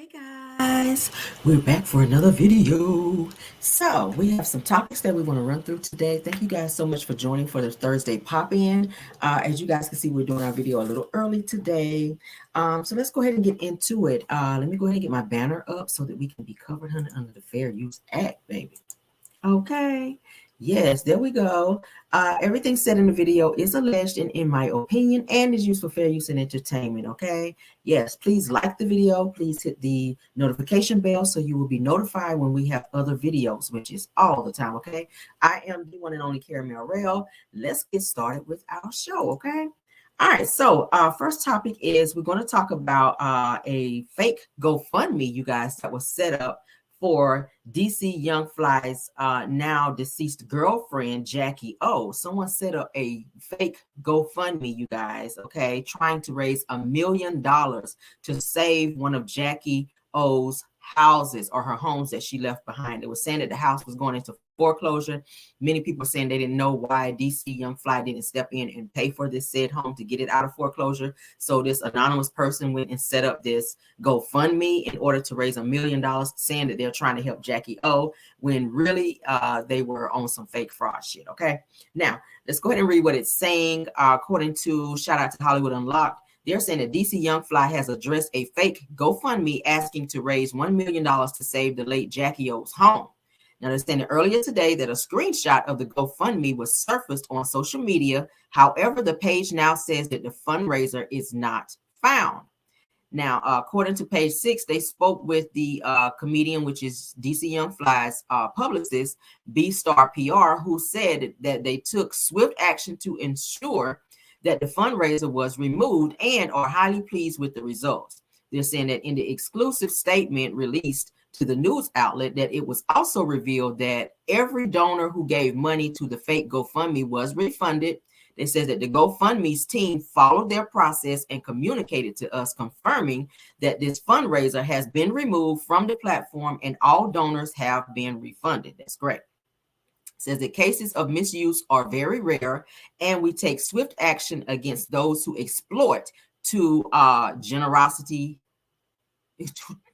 Hey guys, we're back for another video. So we have some topics that we want to run through today. Thank you guys so much for joining for the Thursday pop-in. As you guys can see, we're doing our video a little early today. So let's go ahead and get into it. Let me go ahead and get my banner up so that we can be covered under the Fair Use Act, baby. Okay. Yes, there we go. Everything said in the video is alleged and in my opinion and is used for fair use and entertainment. Okay. Yes, please like the video. Please hit the notification bell so you will be notified when we have other videos, which is all the time. Okay. I am the one and only Caramel Rail. Let's get started with our show. Okay. All right, so first topic is we're going to talk about a fake GoFundMe, you guys, that was set up for DC YoungFly's now deceased girlfriend, Jackie O. Someone set up a fake GoFundMe, you guys, okay, trying to raise $1 million to save one of Jackie O's houses or her homes that she left behind. It was saying that the house was going into foreclosure. Many people saying they didn't know why DC YoungFly didn't step in and pay for this said home to get it out of foreclosure. So this anonymous person went and set up this GoFundMe in order to raise $1 million, saying that they're trying to help Jackie O, when really they were on some fake fraud shit. Okay, now let's go ahead and read what it's saying. According to shout out to Hollywood Unlocked, they're saying that DC YoungFly has addressed a fake GoFundMe asking to raise $1 million to save the late Jackie O's home. Now, they're saying earlier today that a screenshot of the GoFundMe was surfaced on social media. However, the page now says that the fundraiser is not found. Now, according to page 6, they spoke with the comedian, which is DC YoungFly's publicist, B-Star PR, who said that they took swift action to ensure that the fundraiser was removed and are highly pleased with the results. They're saying that in the exclusive statement released to the news outlet, that it was also revealed that every donor who gave money to the fake GoFundMe was refunded. It says that the GoFundMe's team followed their process and communicated to us, confirming that this fundraiser has been removed from the platform and all donors have been refunded. That's great. It says that cases of misuse are very rare, and we take swift action against those who exploit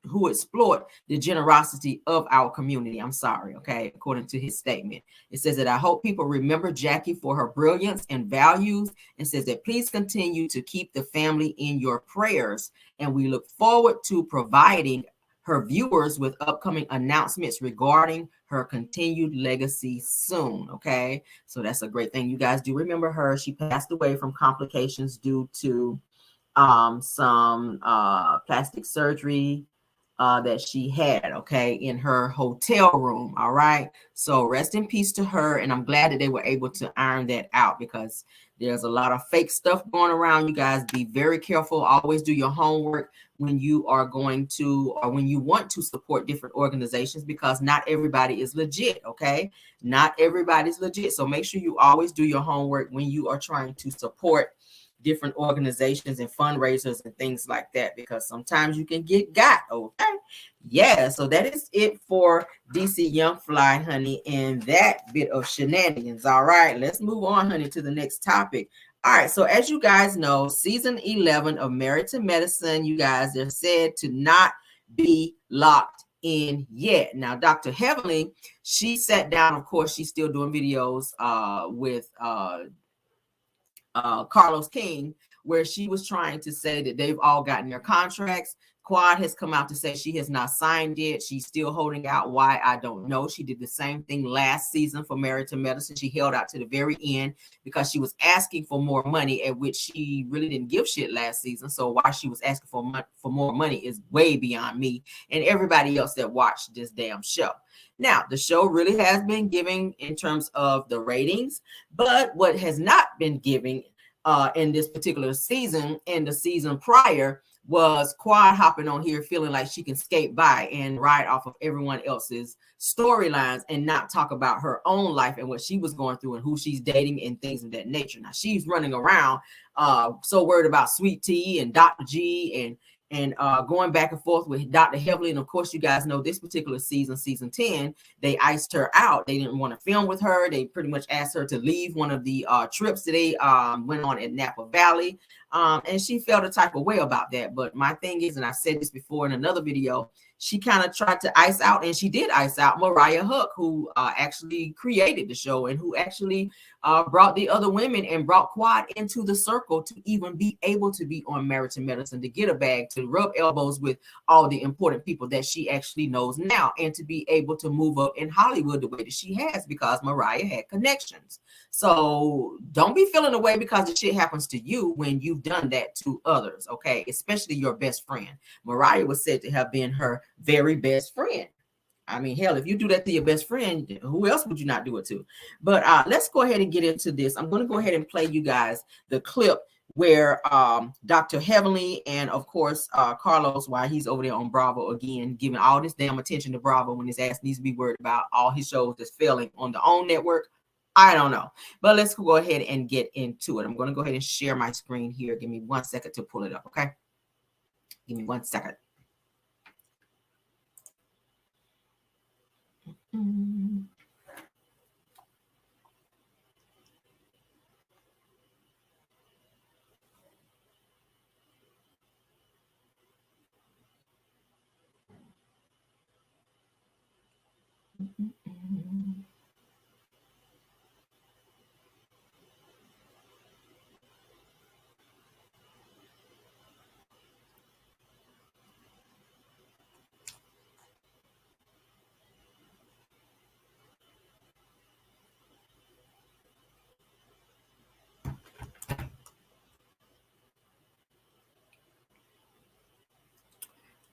who exploit the generosity of our community. I'm sorry, okay, according to his statement. It says that I hope people remember Jackie for her brilliance and values, and says that please continue to keep the family in your prayers, and we look forward to providing her viewers with upcoming announcements regarding her continued legacy soon. Okay, so that's a great thing. You guys do remember her. She passed away from complications due to some plastic surgery that she had, okay, in her hotel room. All right, so rest in peace to her, and I'm glad that they were able to iron that out, because there's a lot of fake stuff going around. You guys be very careful. Always do your homework when you are going to, or when you want to support different organizations, because not everybody is legit. Okay, not everybody's legit, so make sure you always do your homework when you are trying to support different organizations and fundraisers and things like that, because sometimes you can get got. Okay, yeah, so that is it for DC YoungFly, honey, and that bit of shenanigans. All right, let's move on, honey, to the next topic. All right, so as you guys know, season 11 of Married to Medicine, you guys, they're said to not be locked in yet. Now, Dr. Heavenly, she sat down, of course, she's still doing videos with Carlos King, where she was trying to say that they've all gotten their contracts. Quad has come out to say she has not signed it. She's still holding out. Why? I don't know. She did the same thing last season for Married to Medicine. She held out to the very end because she was asking for more money, at which she really didn't give shit last season. So why she was asking for more money is way beyond me and everybody else that watched this damn show. Now, the show really has been giving in terms of the ratings, but what has not been giving in this particular season and the season prior was Quad hopping on here feeling like she can skate by and ride off of everyone else's storylines and not talk about her own life and what she was going through and who she's dating and things of that nature. Now, she's running around so worried about Sweet Tea and Dr. G and going back and forth with Dr. Heavily. And of course, you guys know this particular season, season 10, they iced her out. They didn't want to film with her. They pretty much asked her to leave one of the trips that they went on at Napa Valley. And she felt a type of way about that. But my thing is, and I said this before in another video, she kind of tried to ice out, and she did ice out Mariah Huq, who actually created the show and who actually brought the other women and brought Quad into the circle to even be able to be on Married to Medicine, to get a bag, to rub elbows with all the important people that she actually knows now, and to be able to move up in Hollywood the way that she has, because Mariah had connections. So don't be feeling away because the shit happens to you when you've done that to others, okay? Especially your best friend. Mariah was said to have been her very best friend. I mean, hell, if you do that to your best friend, who else would you not do it to? But let's go ahead and get into this. I'm going to go ahead and play you guys the clip where Dr. Heavenly and, of course, Carlos, while he's over there on Bravo again, giving all this damn attention to Bravo when his ass needs to be worried about all his shows that's failing on the own network. I don't know. But let's go ahead and get into it. I'm going to go ahead and share my screen here. Give me 1 second to pull it up, okay? Give me 1 second.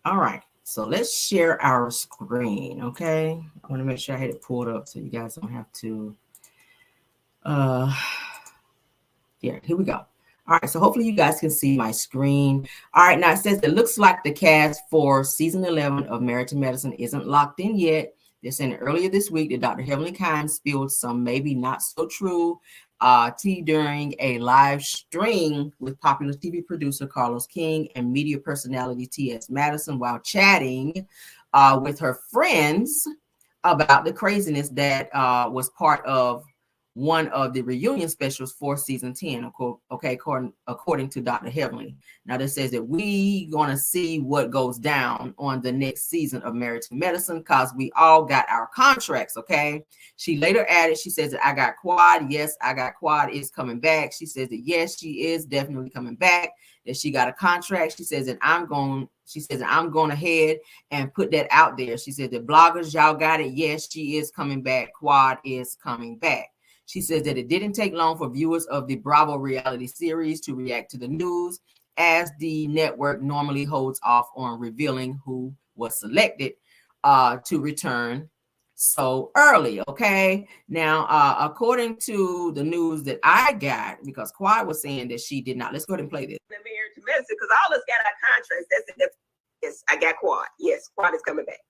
All right, so let's share our screen, okay? I want to make sure I had it pulled up so you guys don't have to. Yeah, here we go. All right, so hopefully you guys can see my screen. All right, now it says it looks like the cast for season 11 of Married to Medicine isn't locked in yet. They're saying earlier this week that Dr. Heavenly Kind spilled some maybe not so true tea during a live stream with popular TV producer Carlos King and media personality T.S. Madison while chatting with her friends about the craziness that was part of one of the reunion specials for season 10, okay, according to Dr. Heavenly. Now, this says that we gonna see what goes down on the next season of Married to Medicine because we all got our contracts, okay? She later added, she says that I got Quad. Yes, I got Quad is coming back. She says that yes, she is definitely coming back, that she got a contract. She says that I'm going ahead and put that out there. She said that bloggers, y'all got it. Yes, she is coming back. Quad is coming back. She says that it didn't take long for viewers of the Bravo reality series to react to the news, as the network normally holds off on revealing who was selected to return so early, okay? Now, according to the news that I got, because Quad was saying that she did not. Let's go ahead and play this. Married to Medicine, because all of us got our contracts. That's it. Yes, I got Quad. Yes, Quad is coming back.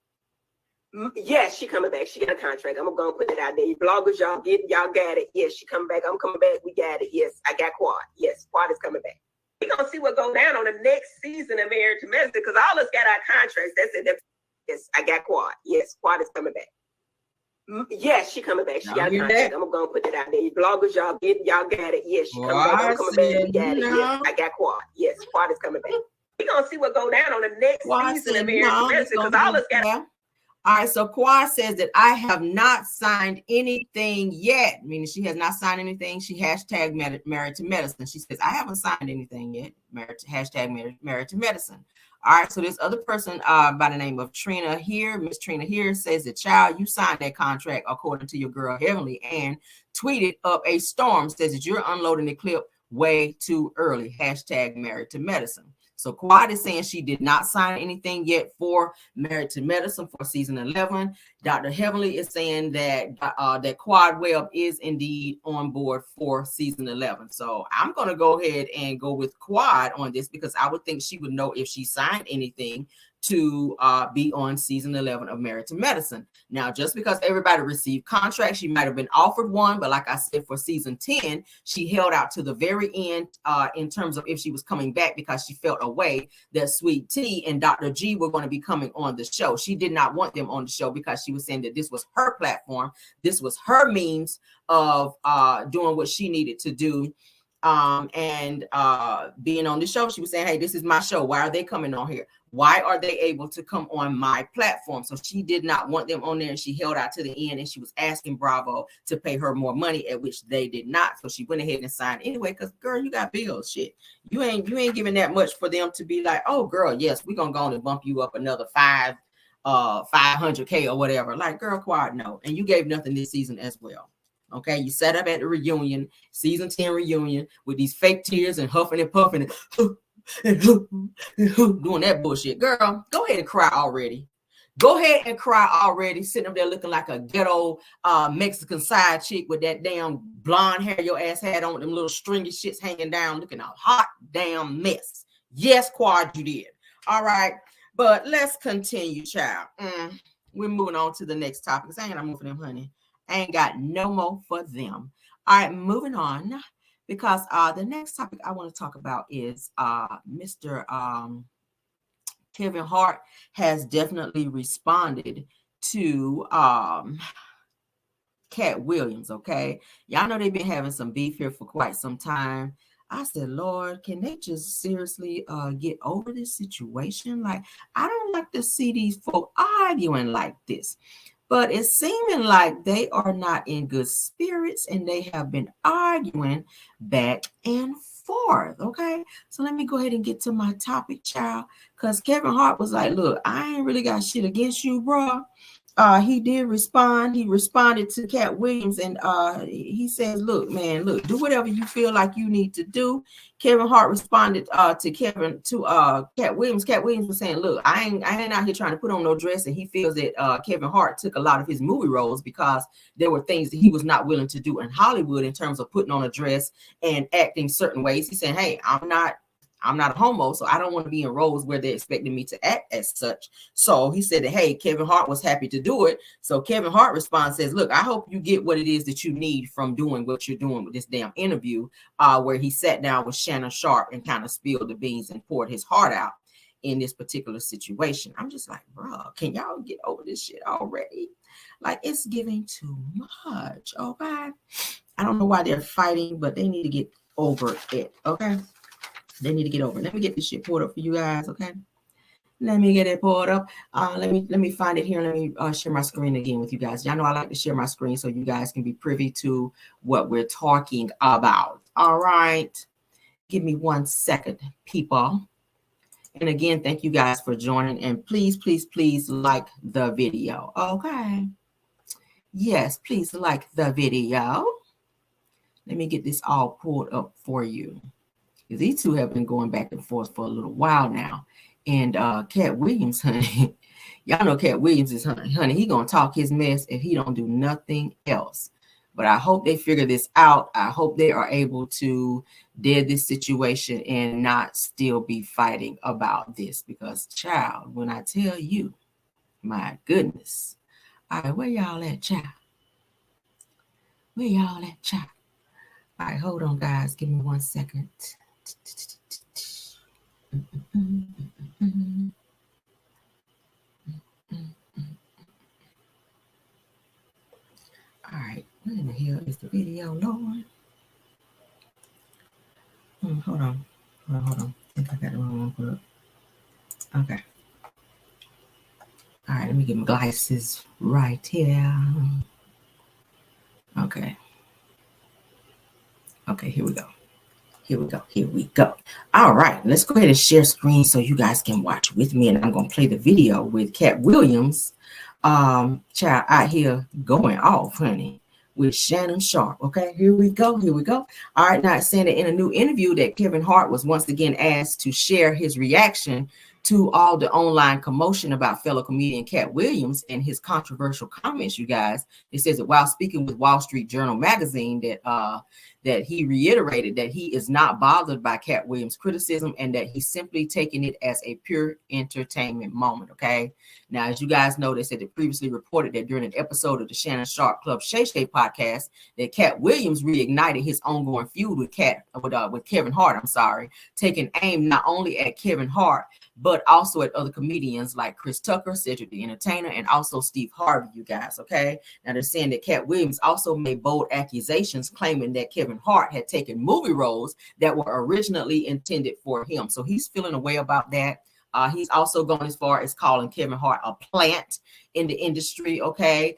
Yes, she coming back. She got a contract. I'm gonna put it out there. You bloggers, y'all got it. Yes, she coming back. I'm coming back. We got it. Yes, I got Quad. Yes, Quad is coming back. We gonna see what go down on the next season of Married to Medicine, because all of us got our contracts. That's it. Yes, I got Quad. Yes, Quad is coming back. Yes, she coming back. She got a contract. I'm gonna put it out there. You bloggers, y'all got it. Yes, she coming back. I'm coming back. We got it. Yes, I got Quad. Yes, Quad is coming back. We gonna see what go down on the next season of Married to Medicine, because all of us got. All right, so Quad says that I have not signed anything yet, meaning she has not signed anything. She hashtag Married to Medicine. She says, I haven't signed anything yet, hashtag Married to Medicine. All right, so this other person by the name of Trina here, Miss Trina here, says that, child, you signed that contract according to your girl Heavenly, and tweeted up a storm, says that you're unloading the clip way too early, hashtag Married to Medicine. So Quad is saying she did not sign anything yet for Married to Medicine for season 11. Dr. Heavenly is saying that that Quad Webb is indeed on board for season 11. So I'm going to go ahead and go with Quad on this, because I would think she would know if she signed anything to be on season 11 of Married to Medicine. Now, just because everybody received contracts, she might have been offered one, but like I said, for season 10, she held out to the very end in terms of if she was coming back, because she felt a way that Sweet Tea and Dr. G were going to be coming on the show. She did not want them on the show because she was saying that this was her platform. This was her means of doing what she needed to do and being on the show, she was saying, hey, this is my show. Why are they coming on here? Why are they able to come on my platform? So she did not want them on there, and she held out to the end, and she was asking Bravo to pay her more money, at which they did not. So she went ahead and signed anyway, because girl, you got bills. Shit. You ain't giving that much for them to be like, oh girl, yes, we're gonna go on and bump you up another 500K or whatever. Like, girl, quiet, no. And you gave nothing this season as well. Okay, you sat up at the reunion, season 10 reunion, with these fake tears and huffing and puffing and doing that bullshit. Girl, go ahead and cry already. Go ahead and cry already. Sitting up there looking like a ghetto Mexican side chick with that damn blonde hair your ass had on, them little stringy shits hanging down, looking a hot damn mess. Yes, Quad, you did. All right, but let's continue, child. We're moving on to the next topic. I ain't got no more for them, honey. I ain't got no more for them. All right, moving on, because the next topic I want to talk about is Mr. Kevin Hart has definitely responded to Katt Williams. Okay, y'all know they've been having some beef here for quite some time. I said, Lord, can they just seriously get over this situation? Like, I don't like to see these folk arguing like this. But it's seeming like they are not in good spirits, and they have been arguing back and forth. Okay, so let me go ahead and get to my topic, child, because Kevin Hart was like, look, I ain't really got shit against you, bro. He did respond. He responded to Katt Williams, and he says, look, man, look, do whatever you feel like you need to do. Kevin Hart responded to Katt Williams. Katt Williams was saying, look, I ain't out here trying to put on no dress, and he feels that Kevin Hart took a lot of his movie roles because there were things that he was not willing to do in Hollywood in terms of putting on a dress and acting certain ways. He said, hey, I'm not a homo, so I don't want to be in roles where they're expecting me to act as such. So he said that, hey, Kevin Hart was happy to do it. So Kevin Hart responds, says, look, I hope you get what it is that you need from doing what you're doing with this damn interview, where he sat down with Shannon Sharpe and kind of spilled the beans and poured his heart out in this particular situation. I'm just like, bro, can y'all get over this shit already? Like, it's giving too much, okay? I don't know why they're fighting, but they need to get over it, okay? They need to get over it. Let me get this shit poured up for you guys, okay? Let me get it poured up. Let me find it here. Let me share my screen again with you guys. Y'all know I like to share my screen so you guys can be privy to what we're talking about. All right. Give me 1 second, people. And again, thank you guys for joining. And please, please, please like the video, okay? Yes, please like the video. Let me get this all pulled up for you. These two have been going back and forth for a little while now. And Katt Williams, honey, y'all know Katt Williams is, honey, he gonna talk his mess if he don't do nothing else. But I hope they figure this out. I hope they are able to dead this situation and not still be fighting about this. Because, child, when I tell you, my goodness. All right, where y'all at, child? Where y'all at, child? All right, hold on, guys. Give me 1 second. All right, where in the hell is the video, Lord? Hold on. I think I got the wrong one put up. Okay. All right, let me get my glasses right here. Okay. Okay, here we go. Here we go. All right, let's go ahead and share screen so you guys can watch with me. And I'm going to play the video with Katt Williams, child out here going off, honey, with Shannon Sharpe. Okay, here we go. All right, now it's saying that in a new interview that Kevin Hart was once again asked to share his reaction to all the online commotion about fellow comedian Katt Williams and his controversial comments, you guys. It says that while speaking with Wall Street Journal magazine that he reiterated that he is not bothered by Katt Williams' criticism and that he's simply taking it as a pure entertainment moment, okay? Now, as you guys know, they said it previously reported that during an episode of the Shannon Sharpe Club Shay Shay podcast, that Katt Williams reignited his ongoing feud with Kevin Hart, taking aim not only at Kevin Hart, but also at other comedians like Chris Tucker, Cedric the Entertainer, and also Steve Harvey, you guys, okay? Now, they're saying that Katt Williams also made bold accusations claiming that Kevin Kevin Hart had taken movie roles that were originally intended for him. So he's feeling a way about that. He's also gone as far as calling Kevin Hart a plant in the industry. Okay.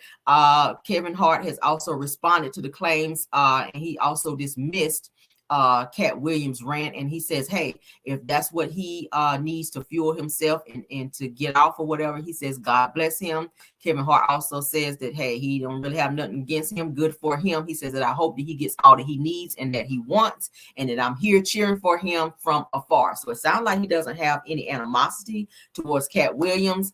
Kevin Hart has also responded to the claims, and he also dismissed Katt Williams' rant, and he says, hey, if that's what he needs to fuel himself and to get off or whatever, he says, God bless him. Kevin Hart also says that, hey, he don't really have nothing against him. Good for him. He says that I hope that he gets all that he needs and that he wants, and that I'm here cheering for him from afar. So it sounds like he doesn't have any animosity towards Katt Williams.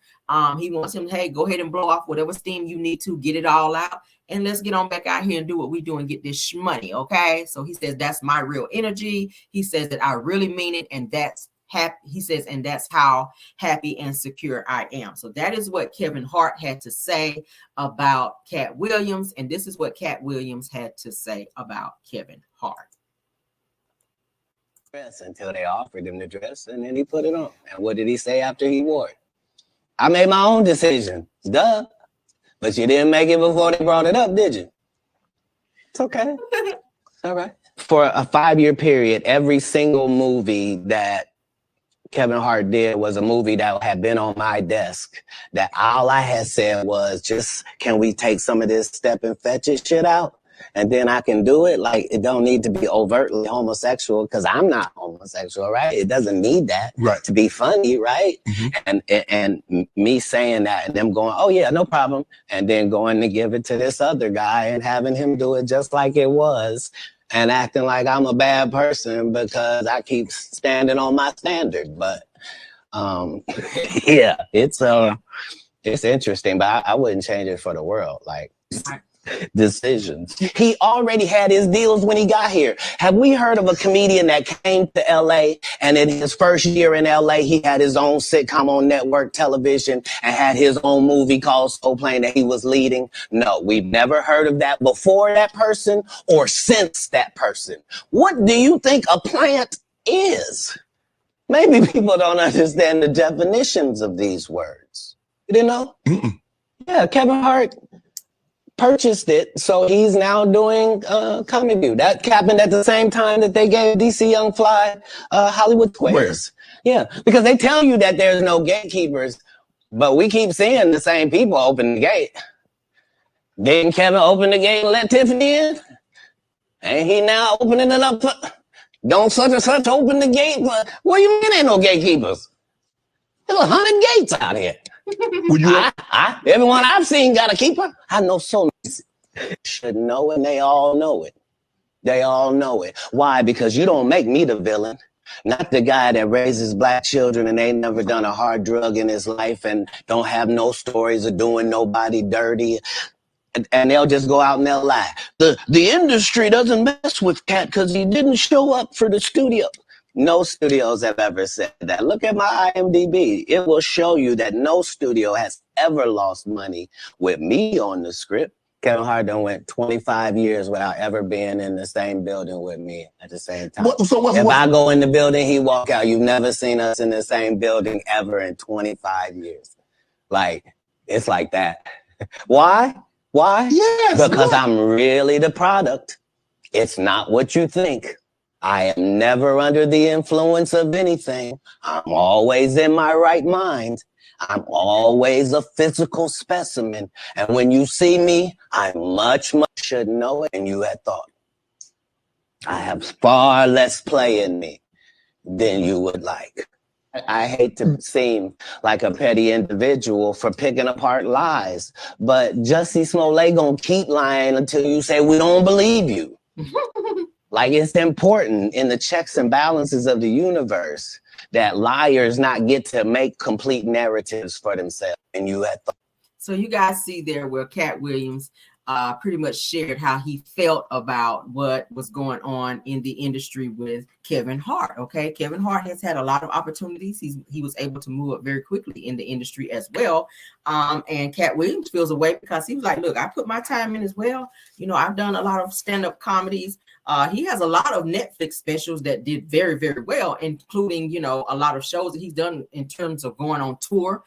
He wants him, hey, go ahead and blow off whatever steam you need to, get it all out, and let's get on back out here and do what we do and get this money. Okay. So he says, that's my real energy. He says that I really mean it. And that's happy. He says, and that's how happy and secure I am. So that is what Kevin Hart had to say about Katt Williams. And this is what Katt Williams had to say about Kevin Hart. Until they offered him the dress, and then he put it on. And what did he say after he wore it? I made my own decision. Duh. But you didn't make it before they brought it up, did you? It's okay. All right. For a 5-year period, every single movie that Kevin Hart did was a movie that had been on my desk. That all I had said was, just, can we take some of this step and fetch it shit out? And then I can do it. Like, it don't need to be overtly homosexual, because I'm not homosexual, right? It doesn't need that to be funny, right? And me saying that and them going, oh yeah, no problem. And then going to give it to this other guy and having him do it just like it was and acting like I'm a bad person because I keep standing on my standard. But yeah, it's interesting, but I wouldn't change it for the world. Like, decisions. He already had his deals when he got here. Have we heard of a comedian that came to LA and in his first year in LA, he had his own sitcom on network television and had his own movie called Soul Plane that he was leading? No, we've never heard of that before that person or since that person. What do you think a plant is? Maybe people don't understand the definitions of these words. You didn't know? Yeah, Kevin Hart purchased it, so he's now doing Comic View. That happened at the same time that they gave DC YoungFly Hollywood Squares. Yeah, because they tell you that there's no gatekeepers, but we keep seeing the same people open the gate. Didn't Kevin open the gate and let Tiffany in? Ain't he now opening it up? Don't such and such open the gate? What do you mean ain't no gatekeepers? There's 100 gates out here. Everyone I've seen got a keeper. I know so many should know, and they all know it. They all know it. Why? Because you don't make me the villain. Not the guy that raises black children and ain't never done a hard drug in his life and don't have no stories of doing nobody dirty. And they'll just go out and they'll lie. The industry doesn't mess with Katt because he didn't show up for the studio. No studios have ever said that. Look at my IMDb. It will show you that no studio has ever lost money with me on the script. Kevin Hart done went 25 years without ever being in the same building with me at the same time. If I go in the building, he walk out. You've never seen us in the same building ever in 25 years. Like, it's like that. Why? Why? Yes, because I'm really the product. It's not what you think. I am never under the influence of anything. I'm always in my right mind. I'm always a physical specimen. And when you see me, I much should know it than you had thought. I have far less play in me than you would like. I hate to seem like a petty individual for picking apart lies, but Jussie Smollett gonna keep lying until you say we don't believe you. Like, it's important in the checks and balances of the universe that liars not get to make complete narratives for themselves. And you had thought. So you guys see there where Katt Williams pretty much shared how he felt about what was going on in the industry with Kevin Hart. Okay, Kevin Hart has had a lot of opportunities. He was able to move up very quickly in the industry as well. And Katt Williams feels away because he was like, look, I put my time in as well. You know, I've done a lot of stand-up comedies. He has a lot of Netflix specials that did very, very well, including, you know, a lot of shows that he's done in terms of going on tour.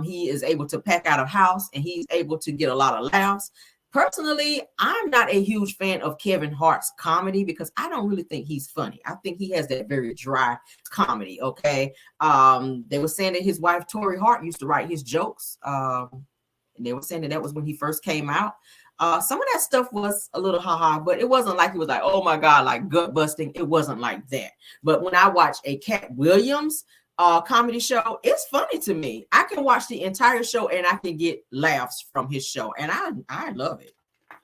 He is able to pack out a house and he's able to get a lot of laughs. Personally, I'm not a huge fan of Kevin Hart's comedy because I don't really think he's funny. I think he has that very dry comedy. Okay. They were saying that his wife, Tori Hart, used to write his jokes. And they were saying that was when he first came out. Some of that stuff was a little haha, but it wasn't like it was like, oh my God, like gut busting. It wasn't like that. But when I watch a Katt Williams comedy show, it's funny to me. I can watch the entire show and I can get laughs from his show, and I love it.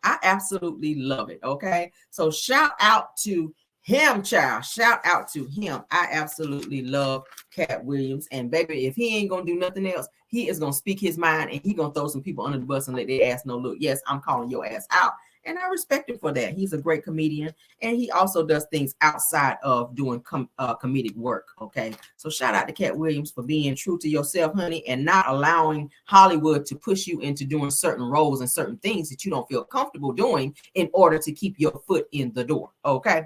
I absolutely love it. Okay, so shout out to him, child. Shout out to him. I absolutely love Katt Williams, and baby, if he ain't gonna do nothing else, he is gonna speak his mind, and he gonna throw some people under the bus and let their ass know, look, yes, I'm calling your ass out. And I respect him for that. He's a great comedian, and he also does things outside of doing comedic work. Okay, so shout out to Katt Williams for being true to yourself, honey, and not allowing Hollywood to push you into doing certain roles and certain things that you don't feel comfortable doing in order to keep your foot in the door. Okay,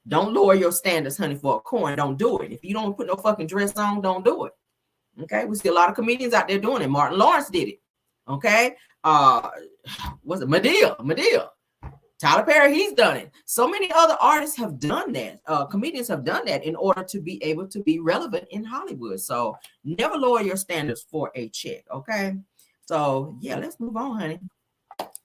don't lower your standards, honey, for a coin. Don't do it. If you don't put no fucking dress on, don't do it. Okay, we see a lot of comedians out there doing it. Martin Lawrence did it. Okay, was it Medea? Tyler Perry, he's done it. So many other artists have done that. Comedians have done that in order to be able to be relevant in Hollywood. So never lower your standards for a check. Okay. So yeah, let's move on, honey.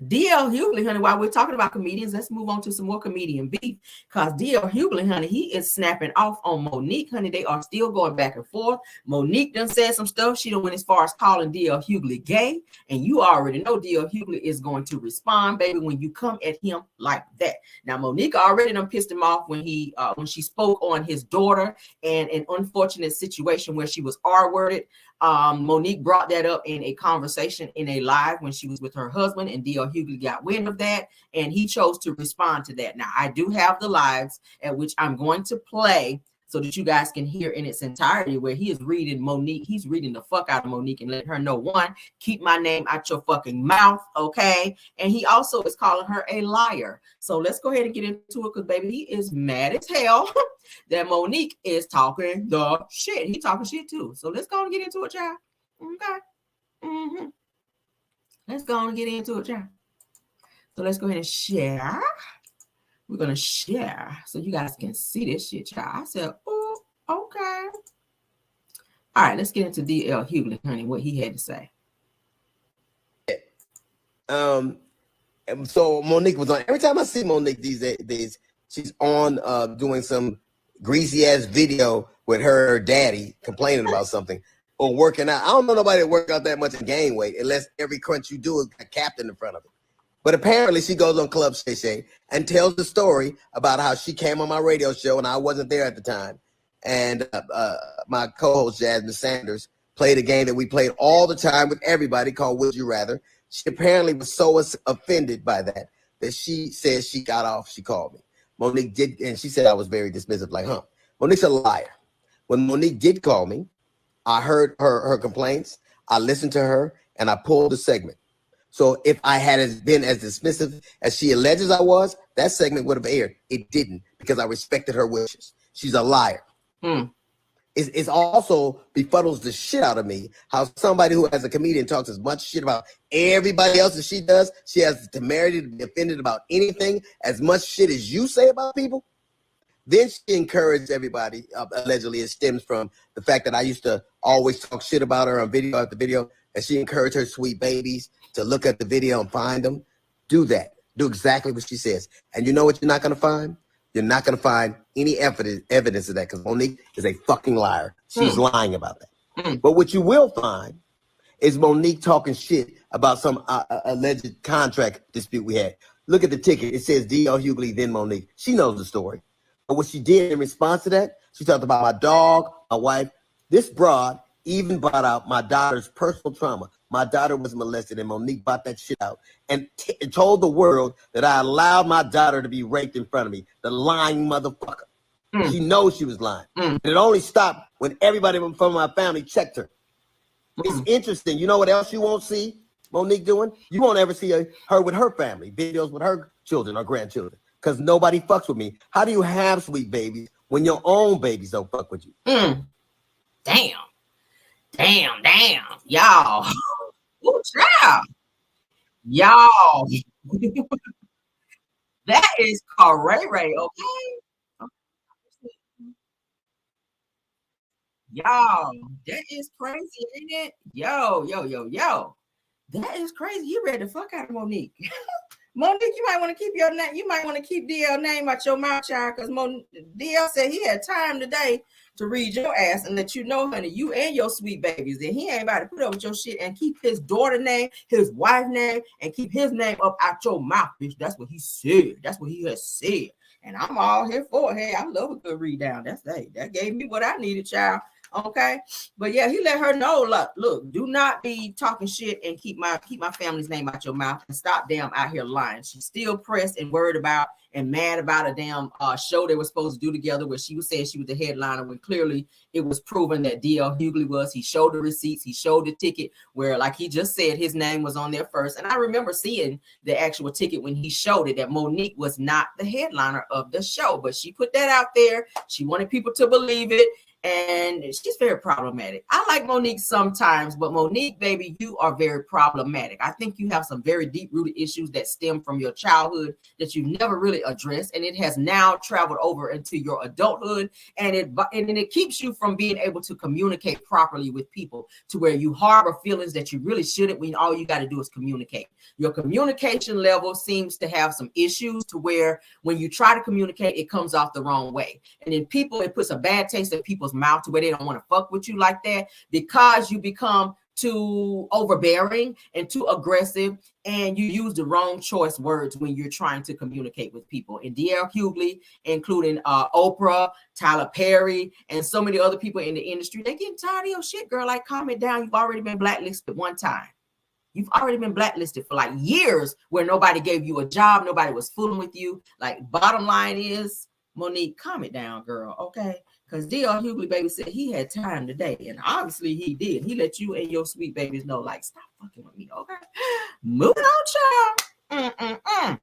DL Hugley, honey, while we're talking about comedians, let's move on to some more comedian beef. Because DL Hugley, honey, he is snapping off on Monique, honey. They are still going back and forth. Monique done said some stuff. She done went as far as calling DL Hugley gay. And you already know DL Hugley is going to respond, baby, when you come at him like that. Now, Monique already done pissed him off when she spoke on his daughter and an unfortunate situation where she was R-worded. Monique brought that up in a conversation in a live when she was with her husband, and DL Hugley got wind of that, and he chose to respond to that. Now, I do have the lives at which I'm going to play so that you guys can hear in its entirety where he is reading Monique. He's reading the fuck out of Monique and letting her know, one, keep my name out your fucking mouth, okay? And he also is calling her a liar. So let's go ahead and get into it because, baby, he is mad as hell that Monique is talking the shit. He talking shit too. So let's go and get into it, child. Okay. Let's go and get into it, child. So let's go ahead and share. We're going to share so you guys can see this shit, child. I said, oh, okay. All right, let's get into DL Hugley, honey, what he had to say. So Monique was on. Every time I see Monique these days, she's on doing some greasy ass video with her daddy complaining about something or working out. I don't know nobody that work out that much and gain weight unless every crunch you do is a captain in front of it. But apparently she goes on Club Shay Shay and tells the story about how she came on my radio show and I wasn't there at the time. And my co-host Jasmine Sanders played a game that we played all the time with everybody called Would You Rather. She apparently was so offended by that she said she got off. She called me. Monique did, and she said I was very dismissive, like, huh? Monique's a liar. When Monique did call me, I heard her complaints. I listened to her, and I pulled the segment. So if I had been as dismissive as she alleges I was, that segment would have aired. It didn't because I respected her wishes. She's a liar. It's also befuddles the shit out of me how somebody who as a comedian talks as much shit about everybody else as she does, she has the temerity to be offended about anything as much shit as you say about people. Then she encouraged everybody, allegedly it stems from the fact that I used to always talk shit about her on video after video, and she encouraged her sweet babies to look at the video and find them. Do that. Do exactly what she says. And you know what you're not going to find? You're not going to find any evidence of that because Monique is a fucking liar. She's lying about that. But what you will find is Monique talking shit about some alleged contract dispute we had. Look at the ticket. It says DL Hugley, then Monique. She knows the story. But what she did in response to that, she talked about my dog, my wife. This broad even brought out my daughter's personal trauma. My daughter was molested, and Monique brought that shit out and told the world that I allowed my daughter to be raped in front of me. The lying motherfucker. She knows she was lying. And it only stopped when everybody from my family checked her. It's interesting. You know what else you won't see Monique doing? You won't ever see her with her family, videos with her children or grandchildren, because nobody fucks with me. How do you have sweet babies when your own babies don't fuck with you? Damn. Y'all. Ooh, child. Y'all. That is cray-ray, okay? Y'all, that is crazy, ain't it? Yo. That is crazy. You read the fuck out of Monique. Monique, you might want to keep your name. You might want to keep DL name out your mouth, child, because DL said he had time today to read your ass and let you know, honey, you and your sweet babies, that he ain't about to put up with your shit and keep his daughter name, his wife name, and keep his name up out your mouth, bitch. That's what he said. That's what he has said. And I'm all here for it. Hey, I love a good read down. That gave me what I needed, child. Okay, but yeah, he let her know, look, do not be talking shit and keep my family's name out your mouth and stop damn out here lying. She's still pressed and worried about and mad about a damn show they were supposed to do together where she was saying she was the headliner when clearly it was proven that DL Hugley was. He showed the receipts, he showed the ticket where, like he just said, his name was on there first. And I remember seeing the actual ticket when he showed it that Monique was not the headliner of the show, but she put that out there. She wanted people to believe it. And she's very problematic. I like Monique sometimes, but Monique, baby, you are very problematic. I think you have some very deep-rooted issues that stem from your childhood that you've never really addressed, and it has now traveled over into your adulthood, and it keeps you from being able to communicate properly with people to where you harbor feelings that you really shouldn't when all you got to do is communicate. Your communication level seems to have some issues to where when you try to communicate, it comes off the wrong way. And then it puts a bad taste in people's mouth to where they don't want to fuck with you like that because you become too overbearing and too aggressive and you use the wrong choice words when you're trying to communicate with people. And DL Hugley, including Oprah, Tyler Perry, and so many other people in the industry, they getting tired of your shit, girl. Like, calm it down. You've already been blacklisted one time. You've already been blacklisted for like years where nobody gave you a job. Nobody was fooling with you. Like, bottom line is, Monique, calm it down, girl. Okay. Because DL Hugley, baby, said he had time today. And obviously he did. He let you and your sweet babies know, like, stop fucking with me, okay? Moving on, child.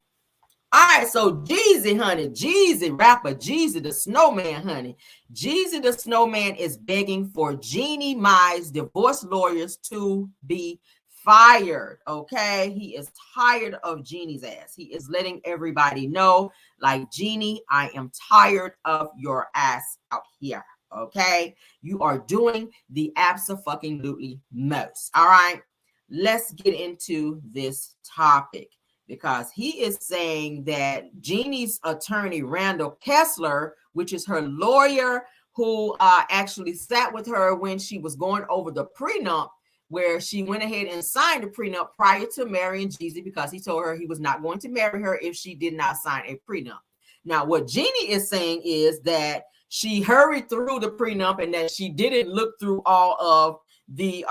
All right, so Jeezy, honey. Jeezy, rapper Jeezy the Snowman, honey. Jeezy the Snowman is begging for Jeannie Mai's divorce lawyers to be fired, okay? He is tired of Jeannie's ass. He is letting everybody know, like, Jeannie, I am tired of your ass out here, okay? You are doing the abso-fucking-lutely most, all right? Let's get into this topic because he is saying that Jeannie's attorney, Randall Kessler, which is her lawyer who actually sat with her when she was going over the prenup, where she went ahead and signed a prenup prior to marrying Jeezy because he told her he was not going to marry her if she did not sign a prenup. Now, what Jeannie is saying is that she hurried through the prenup and that she didn't look through all of the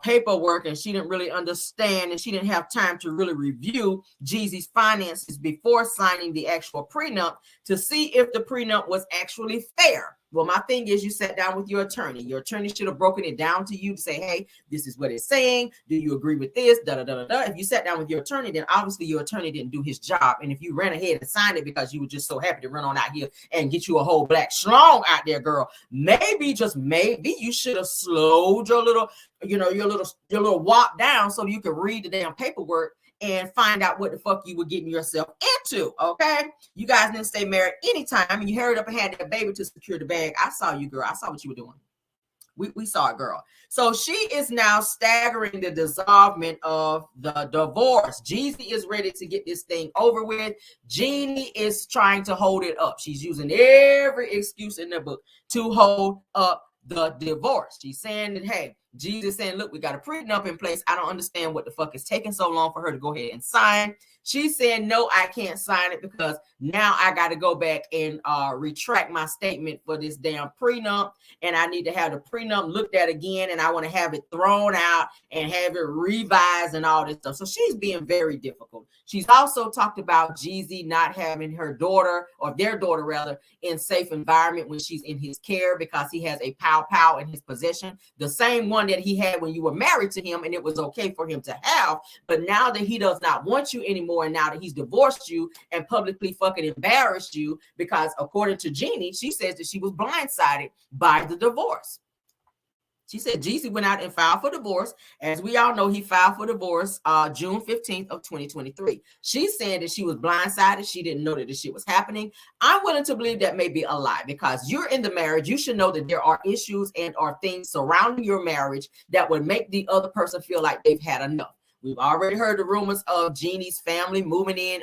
paperwork and she didn't really understand and she didn't have time to really review Jeezy's finances before signing the actual prenup to see if the prenup was actually fair. Well, my thing is, you sat down with your attorney. Your attorney should have broken it down to you to say, hey, this is what it's saying. Do you agree with this? If you sat down with your attorney, then obviously your attorney didn't do his job. And if you ran ahead and signed it because you were just so happy to run on out here and get you a whole black schlong out there, girl, maybe, just maybe, you should have slowed your little, your little walk down so you could read the damn paperwork and find out what the fuck you were getting yourself into, okay? You guys didn't stay married anytime, and you hurried up and had that baby to secure the bag. I saw you, girl. I saw what you were doing. We saw it, girl. So she is now staggering the dissolvement of the divorce. Jeezy is ready to get this thing over with. Jeannie is trying to hold it up. She's using every excuse in the book to hold up the divorce. She's saying that, hey, Jeezy saying, look, we got a prenup in place. I don't understand what the fuck is taking so long for her to go ahead and sign. She's saying, no, I can't sign it because now I got to go back and retract my statement for this damn prenup. And I need to have the prenup looked at again. And I want to have it thrown out and have it revised and all this stuff. So she's being very difficult. She's also talked about Jeezy not having her daughter, or their daughter rather, in safe environment when she's in his care because he has a pow in his possession. The same one that he had when you were married to him and it was okay for him to have. But now that he does not want you anymore, and now that he's divorced you and publicly fucking embarrassed you, because according to Jeannie, she says that she was blindsided by the divorce. She said Jeezy went out and filed for divorce. As we all know, he filed for divorce June 15th of 2023. She's saying that she was blindsided. She didn't know that this shit was happening. I'm willing to believe that may be a lie, because you're in the marriage. You should know that there are issues and are things surrounding your marriage that would make the other person feel like they've had enough. We've already heard the rumors of Jeannie's family moving in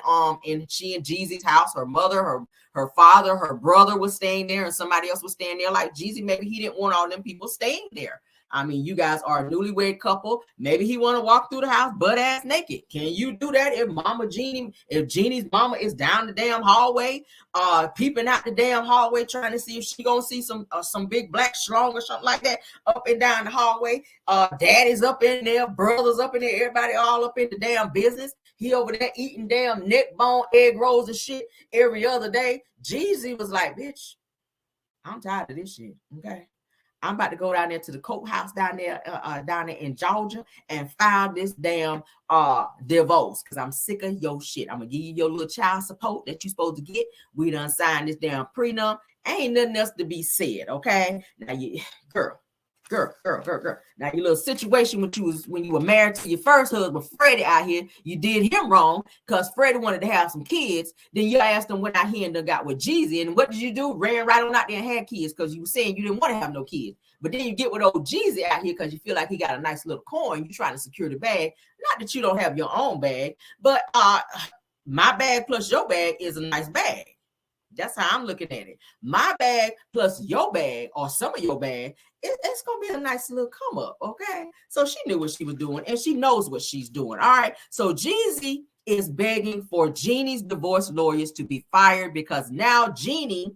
she and Jeezy's house. Her mother, her father, her brother was staying there, and somebody else was staying there. Like Jeezy, maybe he didn't want all them people staying there. I mean, you guys are a newlywed couple. Maybe he want to walk through the house butt ass naked. Can you do that if Jeannie's mama is down the damn hallway, peeping out the damn hallway, trying to see if she gonna see some big black schlong or something like that up and down the hallway? Daddy's up in there, brothers up in there, everybody all up in the damn business. He over there eating damn neck bone egg rolls and shit every other day. Jeezy was like, bitch, I'm tired of this shit. Okay. I'm about to go down there to the courthouse down there in Georgia and file this damn divorce, because I'm sick of your shit. I'm gonna give you your little child support that you're supposed to get. We done signed this damn prenup. Ain't nothing else to be said, okay? Now you girl. Now your little situation when you were married to your first husband, Freddie, out here, you did him wrong because Freddie wanted to have some kids. Then you asked him, went out here and done got with Jeezy, and what did you do? Ran right on out there and had kids because you were saying you didn't want to have no kids. But then you get with old Jeezy out here because you feel like he got a nice little coin. You're trying to secure the bag. Not that you don't have your own bag, but my bag plus your bag is a nice bag. That's how I'm looking at it. My bag plus your bag, or some of your bag, it's going to be a nice little come up, okay? So she knew what she was doing, and she knows what she's doing, all right? So Jeezy is begging for Jeannie's divorce lawyers to be fired, because now Jeannie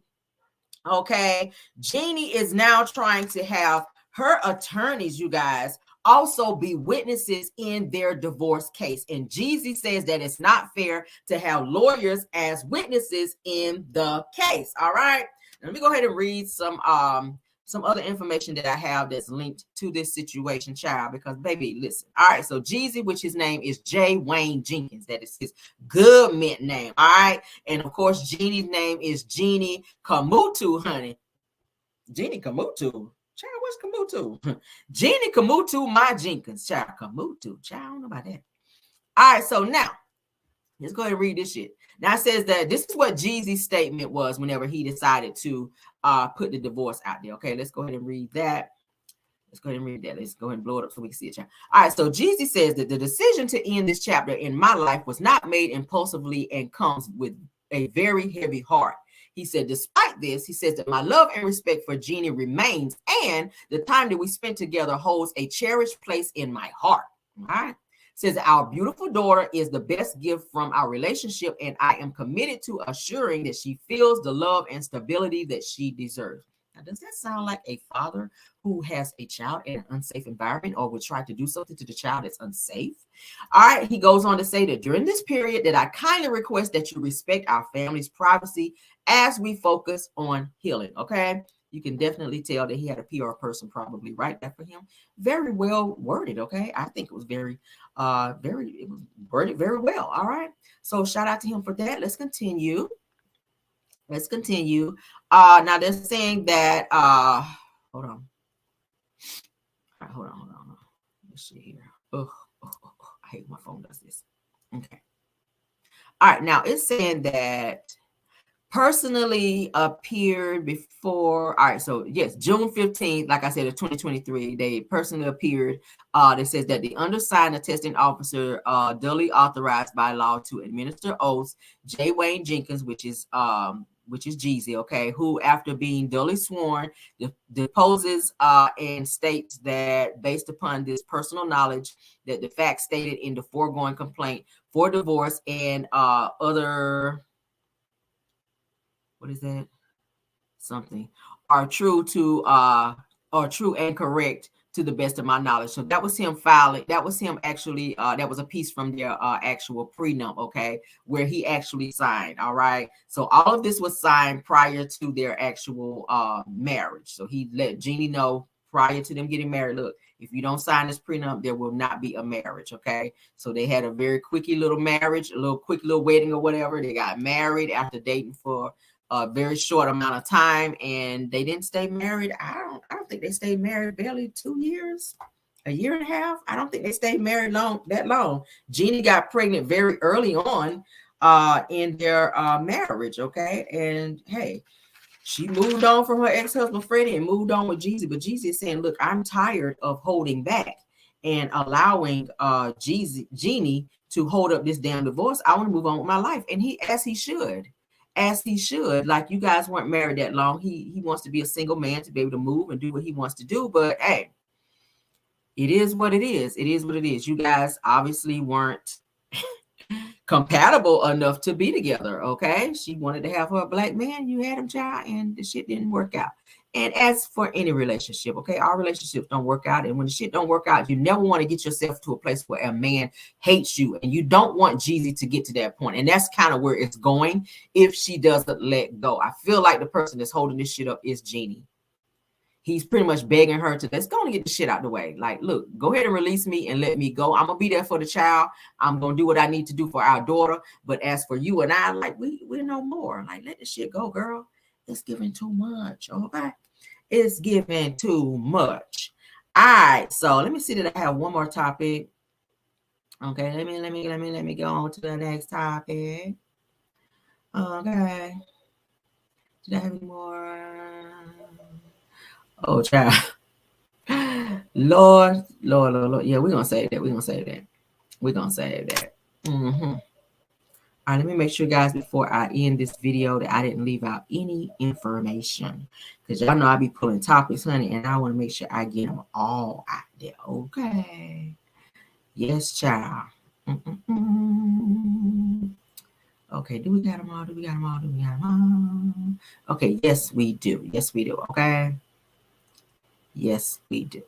is now trying to have her attorneys, you guys, also be witnesses in their divorce case. And Jeezy says that it's not fair to have lawyers as witnesses in the case. All right. Let me go ahead and read some other information that I have that's linked to this situation, child, because baby, listen. All right. So Jeezy, which his name is J. Wayne Jenkins. That is his government name. All right. And of course, Jeannie's name is Jeannie Kamutu, honey. Jeannie Kamutu. Child, what's Kamutu? Jeannie Kamutu, my Jenkins. Child, Kamutu. Child, I don't know about that. All right, so now, let's go ahead and read this shit. Now it says that this is what Jeezy's statement was whenever he decided to put the divorce out there. Okay, let's go ahead and read that. Let's go ahead and read that. Let's go ahead and blow it up so we can see it, child. All right, so Jeezy says that the decision to end this chapter in my life was not made impulsively and comes with a very heavy heart. He said, despite this, he says that my love and respect for Jeannie remains, and the time that we spent together holds a cherished place in my heart. All right. Says our beautiful daughter is the best gift from our relationship, and I am committed to assuring that she feels the love and stability that she deserves. Now, does that sound like a father who has a child in an unsafe environment or would try to do something to the child that's unsafe? All right, he goes on to say that during this period that I kindly request that you respect our family's privacy as we focus on healing, okay? You can definitely tell that he had a PR person probably write that for him. Very well worded, okay? I think it was it was worded very well, all right? So shout out to him for that. Let's continue. Now they're saying that hold on. All right, hold on. Let's see here. Oh, I hate when my phone does this. Okay. All right, now it's saying that personally appeared before. All right, so yes, June 15th, like I said, of 2023, they personally appeared. It says that the undersigned attesting officer duly authorized by law to administer oaths, J. Wayne Jenkins, which is Jeezy, okay, who after being duly sworn deposes and states that based upon this personal knowledge that the facts stated in the foregoing complaint for divorce and other, what is that? Something are true and correct to the best of my knowledge. So that was him filing. That was him actually. That was a piece from their actual prenup, okay, where he actually signed. All right. So all of this was signed prior to their actual marriage. So he let Jeannie know prior to them getting married. Look, if you don't sign this prenup, there will not be a marriage. Okay. So they had a very quickie little marriage, a little quick little wedding or whatever. They got married after dating for a very short amount of time, and they didn't stay married. I don't think they stayed married barely 2 years, a year and a half. I don't think they stayed married that long. Jeannie got pregnant very early on in their marriage, okay? And hey, she moved on from her ex-husband Freddie and moved on with Jeezy. But Jeezy is saying, look, I'm tired of holding back and allowing Jeannie to hold up this damn divorce. I want to move on with my life. And as he should. Like, you guys weren't married that long. He wants to be a single man to be able to move and do what he wants to do. But hey, it is what it is. It is what it is. You guys obviously weren't compatible enough to be together. Okay, she wanted to have her a black man. You had him, child, and the shit didn't work out. And as for any relationship, okay, our relationships don't work out. And when the shit don't work out, you never want to get yourself to a place where a man hates you. And you don't want Jeezy to get to that point. And that's kind of where it's going if she doesn't let go. I feel like the person that's holding this shit up is Jeannie. He's pretty much begging her to, let's go and get the shit out the way. Like, look, go ahead and release me and let me go. I'm going to be there for the child. I'm going to do what I need to do for our daughter. But as for you and I, like, we're no more. Like, let the shit go, girl. It's giving too much, okay? It's giving too much. All right, so let me see that I have one more topic. Okay, let me go on to the next topic. Okay. Did I have any more? Oh, child. Lord. Yeah, we're gonna save that. We're gonna save that. All right, let me make sure, guys, before I end this video, that I didn't leave out any information, because y'all know I be pulling topics, honey, and I want to make sure I get them all out there. Okay. Yes, child. Okay, do we got them all? Okay, yes, we do. Okay. Yes, we do.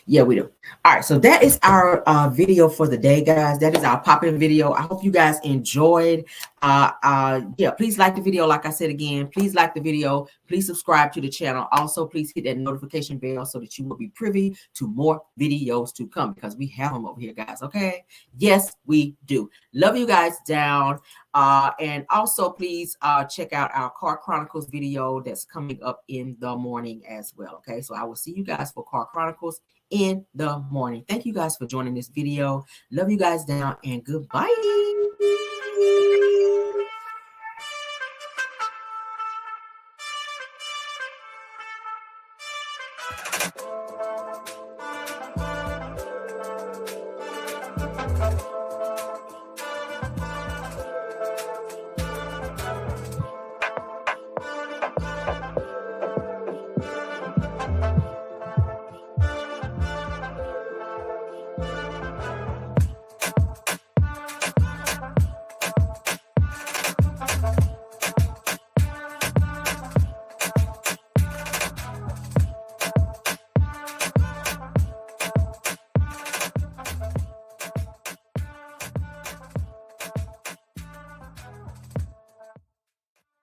Yeah, we do. All right, so that is our video for the day, guys. That is our pop-in video. I hope you guys enjoyed. Yeah, please like the video. Like I said again, please like the video. Please subscribe to the channel. Also, please hit that notification bell so that you will be privy to more videos to come, because we have them over here, guys. Okay? Yes, we do. Love you guys down. And also, please check out our Car Chronicles video that's coming up in the morning as well. Okay, so I will see you guys for Car Chronicles in the morning. Thank you guys for joining this video. Love you guys down, and goodbye.